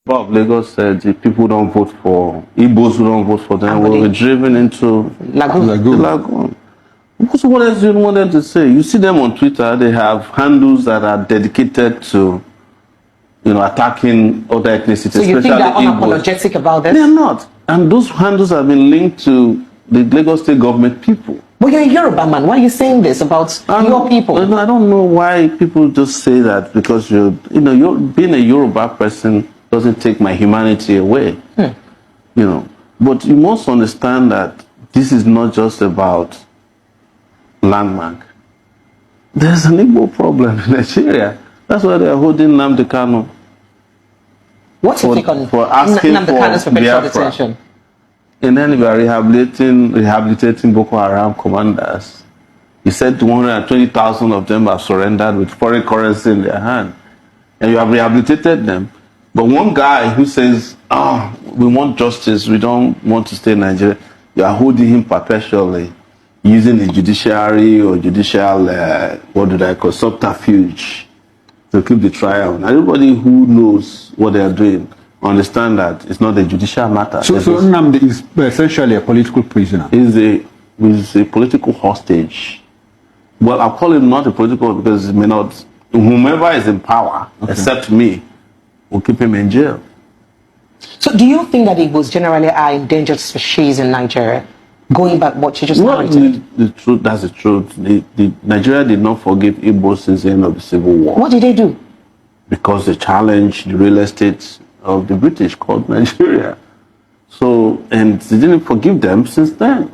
Bob Lagos said the people don't vote for Igbos who don't vote for them will be driven into Lagoon. So what else do you want them to say? You see them on Twitter, they have handles that are dedicated to, attacking other ethnicities. So you think they're unapologetic about this? They're not. And those handles have been linked to the Lagos state government people. But you're a Yoruba man. Why are you saying this about your people? I don't know why people just say that, because you're being a Yoruba person doesn't take my humanity away. But you must understand that this is not just about landmark. There's an Igbo problem in Nigeria. That's why they're holding Nnamdi Kanu. What's your take on for asking Nnamdi Kanu's perpetual detention? And then we are rehabilitating Boko Haram commanders. He said 120,000 of them have surrendered with foreign currency in their hand. And you have rehabilitated them. But one guy who says, we want justice, we don't want to stay in Nigeria, you are holding him perpetually, using the judiciary or judicial, subterfuge to keep the trial. And everybody who knows what they are doing understand that it's not a judicial matter. So Nnamdi is essentially a political prisoner. He's a political hostage. Well, I'll call him not a political, because it may not, whomever is in power, except me, will keep him in jail. So do you think that Igbos generally are endangered species in Nigeria? Going back what you just narrated. The truth, that's the truth. Nigeria did not forgive Igbos since the end of the Civil War. What did they do? Because they challenged the real estate of the British called Nigeria. So, and they didn't forgive them since then.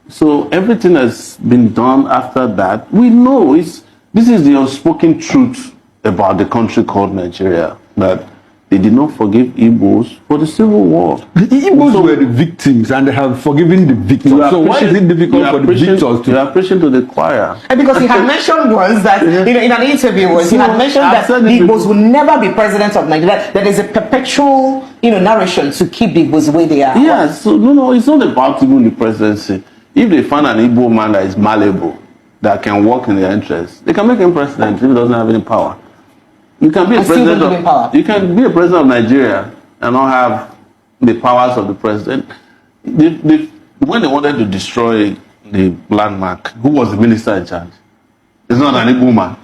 So everything has been done after that. We know this is the unspoken truth about the country called Nigeria, that they did not forgive Igbos for the Civil War. The Igbos were the victims, and they have forgiven the victims. So why is it difficult for the victors to... You are preaching to the choir. And because he had mentioned once that, in an interview, he had mentioned that the Igbos will never be president of Nigeria. That is a perpetual, narration to keep the Igbos the way they are. Yes, so no, it's not about even the presidency. If they find an Igbo man that is malleable, that can work in their interest, they can make him president if he doesn't have any power. You can be a president of Nigeria and not have the powers of the president. When they wanted to destroy the landmark, who was the minister in charge? It's not an Igbo man.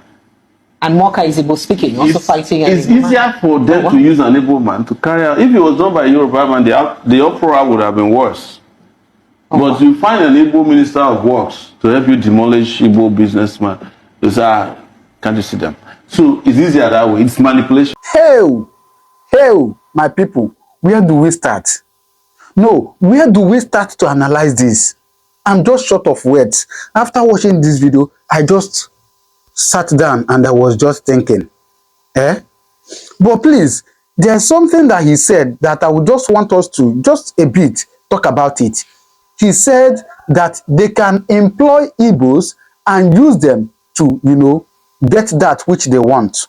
And Moka is Igbo speaking, also fighting. It's easier for them to use an Igbo man to carry out. If it was done by a Yoruba man, the uproar would have been worse. But you find an Igbo minister of works to help you demolish Igbo businessmen. You say, can't you see them? So it's easier that way. It's manipulation. Hey, my people, where do we start? No, where do we start to analyze this? I'm just short of words. After watching this video, I just sat down and I was just thinking, But please, there's something that he said that I would just want us to just a bit talk about it. He said that they can employ Igbos and use them to, get that which they want.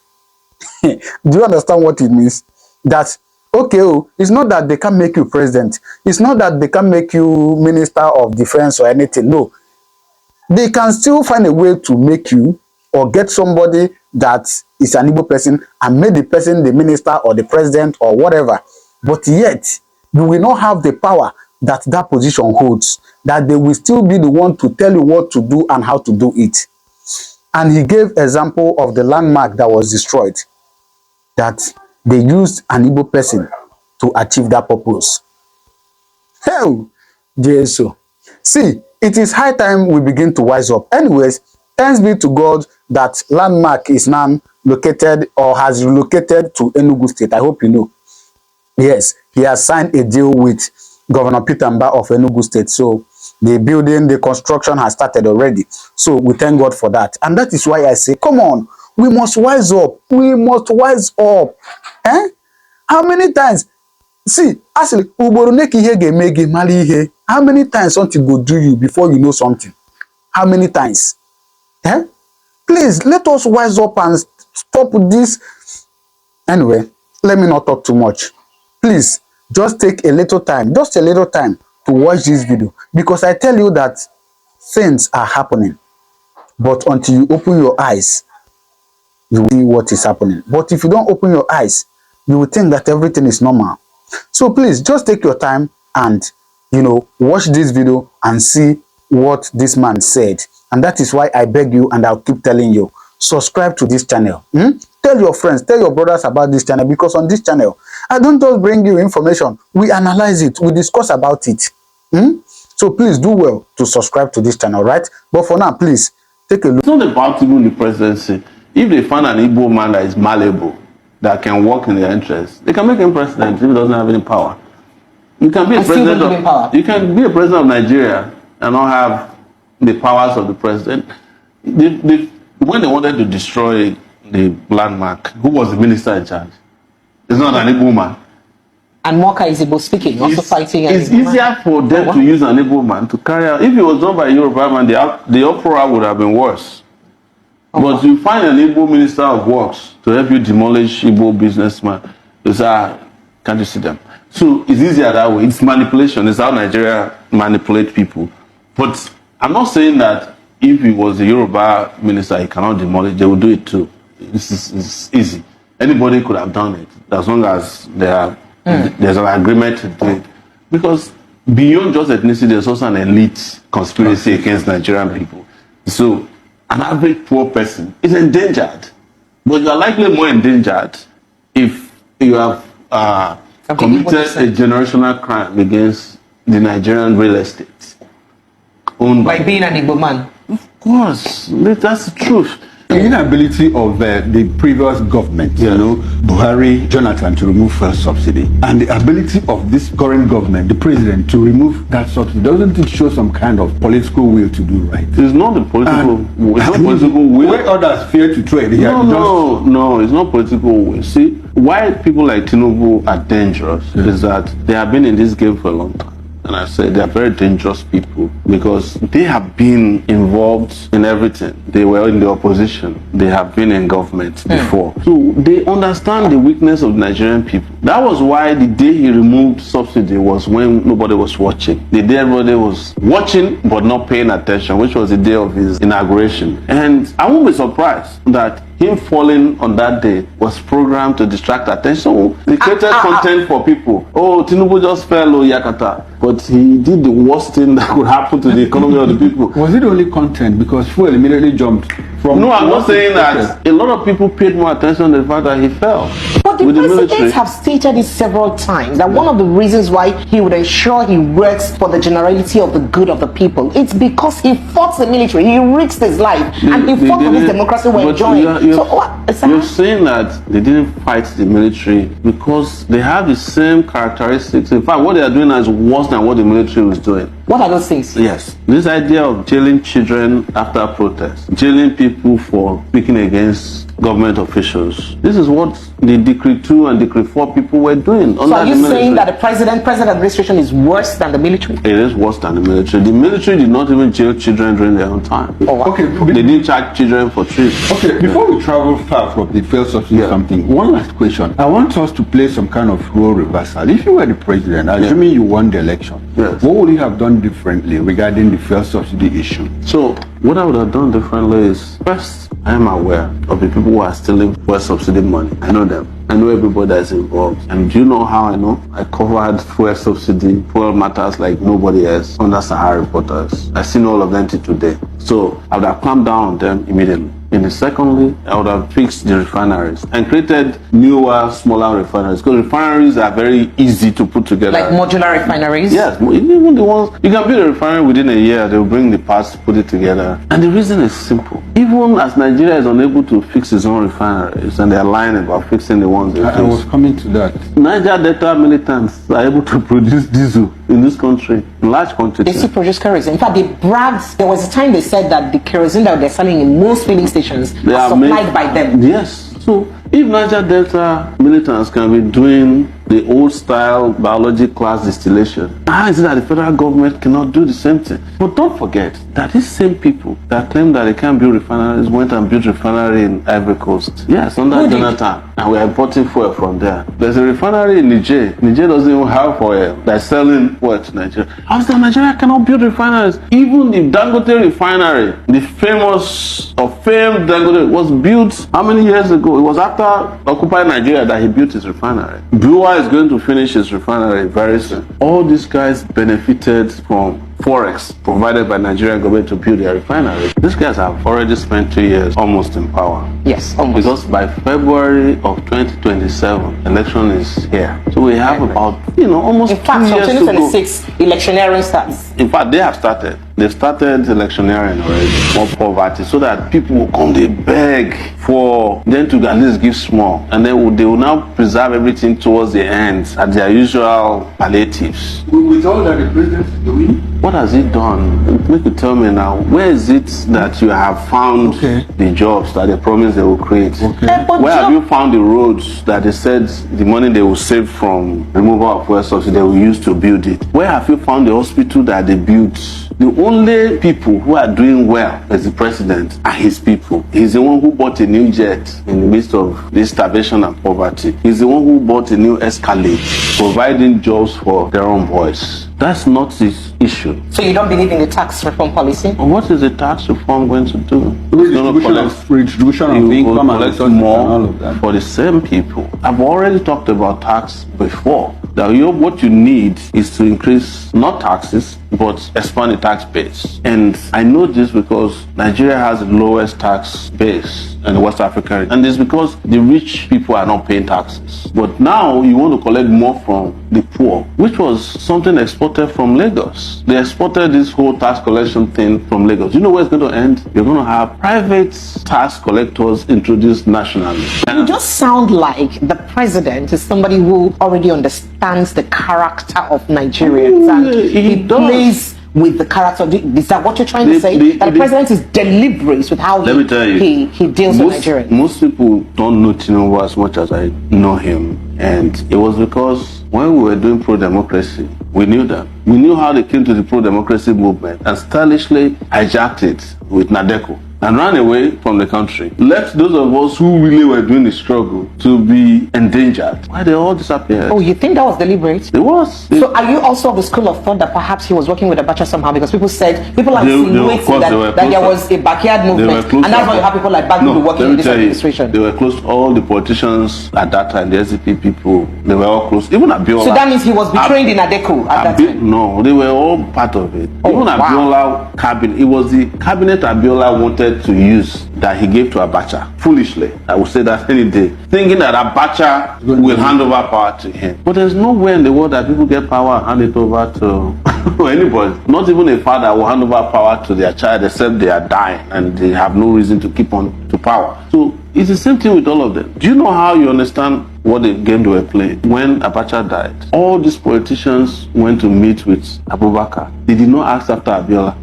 Do you understand what it means? That, okay, it's not that they can make you president. It's not that they can make you minister of defense or anything. No. They can still find a way to make you or get somebody that is an Igbo person and make the person the minister or the president or whatever. But yet, you will not have the power that position holds. That they will still be the one to tell you what to do and how to do it. And he gave example of the landmark that was destroyed, that they used an Igbo person to achieve that purpose. Hell, dear so. See, it is high time we begin to wise up. Anyways, thanks be to God that landmark is now located or has relocated to Enugu State. I hope you know. Yes, he has signed a deal with Governor Peter Mba of Enugu State. So the construction has started already. So we thank God for that. And that is why I say, come on, we must wise up. We must wise up. How many times? See, actually, how many times something go do you before you know something? How many times? Please, let us wise up and stop this. Anyway, let me not talk too much. Please, just take a little time, just a little time to watch this video. Because I tell you that things are happening. But until you open your eyes, you will see what is happening. But if you don't open your eyes, you will think that everything is normal. So please just take your time and, you know, watch this video and see what this man said. And that is why I beg you, and I'll keep telling you, subscribe to this channel. Tell your friends, tell your brothers about this channel, because on this channel, I don't just bring you information. We analyze it, we discuss about it. So please do well to subscribe to this channel, right? But for now, please take a look. It's not about even the presidency. If they find an Igbo man that is malleable, that can work in their interests, they can make him president if he doesn't have any power. You can be a president of, you can be a president of Nigeria and not have the powers of the president. When they wanted to destroy the landmark, who was the minister in charge? It's not an Igbo man. And Moka is Igbo speaking, also fighting. It's easier for them to use an Igbo man to carry out. If it was done by a Yoruba man, the uproar would have been worse. But you find an Igbo minister of works to help you demolish Igbo businessmen. Can't you see them? So it's easier that way. It's manipulation. It's how Nigeria manipulate people. But I'm not saying that if he was a Yoruba minister, he cannot demolish. They will do it too. It's easy. Anybody could have done it as long as there's an agreement to do it. Because beyond just ethnicity, there's also an elite conspiracy against Nigerian people. So an average poor person is endangered. But you are likely more endangered if you have committed a generational crime against the Nigerian real estate. Owned by being an Igbo man. Of course, that's the truth. The inability of the previous government, you know, Buhari, Jonathan, to remove fuel subsidy, and the ability of this current government, the president, to remove that subsidy, doesn't it show some kind of political will to do right? It's not the political will. It's not political will. Where others fear to trade. No, it's not political will. See, why people like Tinubu are dangerous is that they have been in this game for a long time. And I said they are very dangerous people because they have been involved in everything. They were in the opposition. They have been in government before. So they understand the weakness of Nigerian people. That was why the day he removed subsidy was when nobody was watching. The day everybody was watching but not paying attention, which was the day of his inauguration. And I won't be surprised that him falling on that day was programmed to distract attention. So they created content for people. Oh, Tinubu just fell, Yakata. But he did the worst thing that could happen to the economy of the people. Was it only content? Because fuel immediately jumped from... No, I'm not saying that. A lot of people paid more attention to the fact that he fell. But the president have stated it several times that one of the reasons why he would ensure he works for the generality of the good of the people, it's because he fought the military. He risked his life and he fought for this democracy we're enjoying. You're saying that they didn't fight the military because they have the same characteristics. In fact, what they are doing is worse than what the military was doing. What are those things? Yes. This idea of jailing children after protests, jailing people for speaking against government officials. This is what the Decree 2 and Decree 4 people were doing. So are you saying that the president administration is worse than the military? It is worse than the military. The military did not even jail children during their own time. Oh, wow. Okay. They didn't charge children for trips. Okay, before we travel far from the fuel subsidy something, one last question. I want us to play some kind of role reversal. If you were the president, assuming you won the election, what would you have done differently regarding the fuel subsidy issue? So what I would have done differently is, first, I am aware of the people who are stealing fuel subsidy money. I know them. I know everybody that's involved. And do you know how I know? I covered fuel subsidy, fuel matters like nobody else under Sahara reporters. I've seen all of them till today. So I would have clamped down on them immediately. And secondly, I would have fixed the refineries and created newer, smaller refineries. Because refineries are very easy to put together. Like modular refineries? Yes, even the ones, you can build a refinery within a year, they'll bring the parts to put it together. And the reason is simple. Even as Nigeria is unable to fix its own refineries, and they're lying about fixing the ones they I was coming to that. Niger Delta militants are able to produce diesel in this country in large quantities. They still produce kerosene. In fact, they bragged. There was a time they said that the kerosene that they're selling in most filling stations are supplied by them. Yes. So if Niger Delta militants can be doing the old style biology class distillation. How is it that the federal government cannot do the same thing? But don't forget that these same people that claim that they can't build refineries went and built refinery in Ivory Coast. Yes, under Jonathan. And we are importing fuel from there. There's a refinery in Niger. Niger doesn't even have oil. They're selling oil to Nigeria. How is that Nigeria cannot build refineries? Even the Dangote refinery, the famous or famed Dangote, was built how many years ago? It was after occupying Nigeria that he built his refinery. Bua is going to finish his refinery very soon. All these guys benefited from forex provided by Nigerian government to build their refinery. These guys have already spent 2 years almost in power. Yes, almost. Because by February of 2027, election is here. So we have about, almost 2 years to go. In fact, 2026, electioneering starts. In fact, they have started. They've started electioneering already. More poverty, so that people will come, they beg for them to at least give small. And then they will now preserve everything towards the end at their usual palliatives. With all that the president is doing, what has he done? Make you tell me now, where is it that you have found the jobs that they promised they will create? Where have you found the roads that they said the money they will save from removal of fuel subsidy they will use to build it? Where have you found the hospital that they built? The only people who are doing well as the president are his people. He's the one who bought a new jet in the midst of this starvation and poverty. He's the one who bought a new Escalade, providing jobs for their own boys. That's not his issue. So you don't believe in the tax reform policy? What is the tax reform going to do? Redistribution of income and collect more for the same people. I've already talked about tax before. That what you need is to increase not taxes but expand the tax base. And I know this because Nigeria has the lowest tax base in West Africa, and it's because the rich people are not paying taxes. But now you want to collect more from the poor, which was something exported from Lagos. They exported this whole tax collection thing from Lagos. You know where it's going to end? You're going to have private tax collectors introduced nationally. You just sound like the president is somebody who already understands the character of Nigerians, and he plays with the character. Is that what you're trying to say? That the president is deliberate with how he deals with Nigerians? Most people don't know Tinubu as much as I know him. And it was because when we were doing pro-democracy, we knew that. We knew how they came to the pro-democracy movement and stylishly hijacked it with Nadeko and ran away from the country. Left those of us who really were doing the struggle to be endangered. Why they all disappeared? Oh, you think that was deliberate? It was. So are you also of the school of thought that perhaps he was working with Abacha somehow? Because people are insinuating that there was a backyard movement, and that's why you have people like Baghdadi working in this administration. They were close to all the politicians at that time, the SDP people. They were all close. Even Abiola. So that means he was betrayed in Adeko at that time? No, they were all part of it. Even Abiola cabinet, it was the cabinet Abiola wanted to use that he gave to Abacha. Foolishly, I would say that any day, thinking that Abacha will hand over power to him. But there's nowhere in the world that people get power and hand it over to anybody. Not even a father will hand over power to their child except they are dying and they have no reason to keep on to power. So it's the same thing with all of them. Do you know how you understand what the game they were playing? When Abacha died, all these politicians went to meet with Abubakar. They did not ask after Abiola.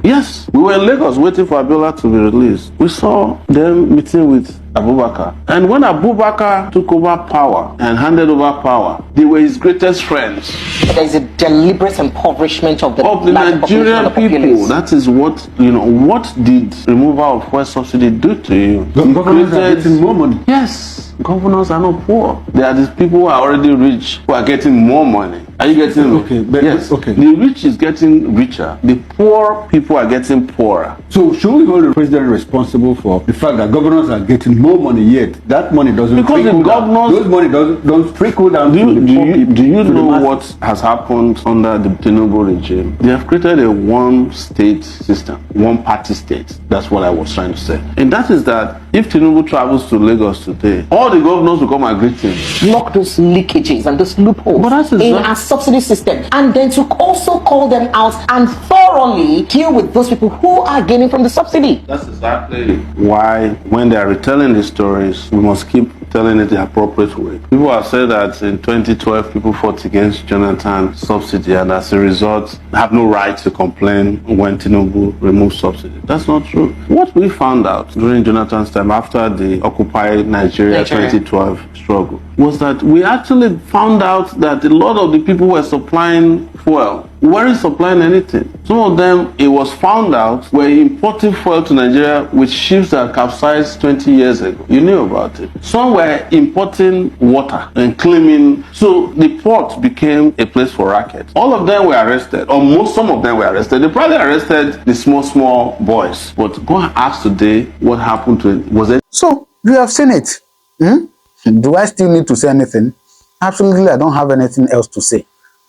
Yes, we were in Lagos waiting for Abiola to be released. We saw them meeting with Abubakar. And when Abubakar took over power and handed over power, they were his greatest friends. There is a deliberate impoverishment of the Nigerian people. That is what, what did removal of fuel subsidy do to you? Governors are getting more money. Yes, governors are not poor. They are these people who are already rich who are getting more money. Are you getting me? Yes. Okay. The rich is getting richer. The poor people are getting poorer. So should we hold the president responsible for the fact that governors are getting more money yet that money doesn't trickle down? Those money don't trickle down to the poor people. Do you know what has happened under the Tinubu regime? They have created a one-state system, one-party state. That's what I was trying to say. And that is that if Tinubu travels to Lagos today, all the governors will come and greet him. Block those leakages and those loopholes in our subsidy system, and then to also call them out and thoroughly deal with those people who are gaining from the subsidy. That's exactly why when they are retelling these stories, we must keep telling it the appropriate way. People have said that in 2012, people fought against Jonathan's subsidy, and as a result, have no right to complain when Tinubu removed subsidy. That's not true. What we found out during Jonathan's time, after the Occupy Nigeria 2012 struggle, was that we actually found out that a lot of the people who were supplying fuel weren't supplying anything. Some of them, it was found out, were importing fuel to Nigeria with ships that capsized 20 years ago. You knew about it. Some were importing water and claiming, so the port became a place for racket. All of them were arrested, or some of them were arrested. They probably arrested the small boys. But go and ask today what happened to it. Was it? So, you have seen it. Do I still need to say anything? Absolutely, I don't have anything else to say.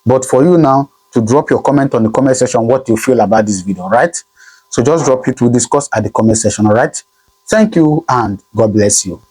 But for you now, to drop your comment on the comment section what you feel about this video, right? So just drop it to discuss at the comment section, all right? Thank you and God bless you.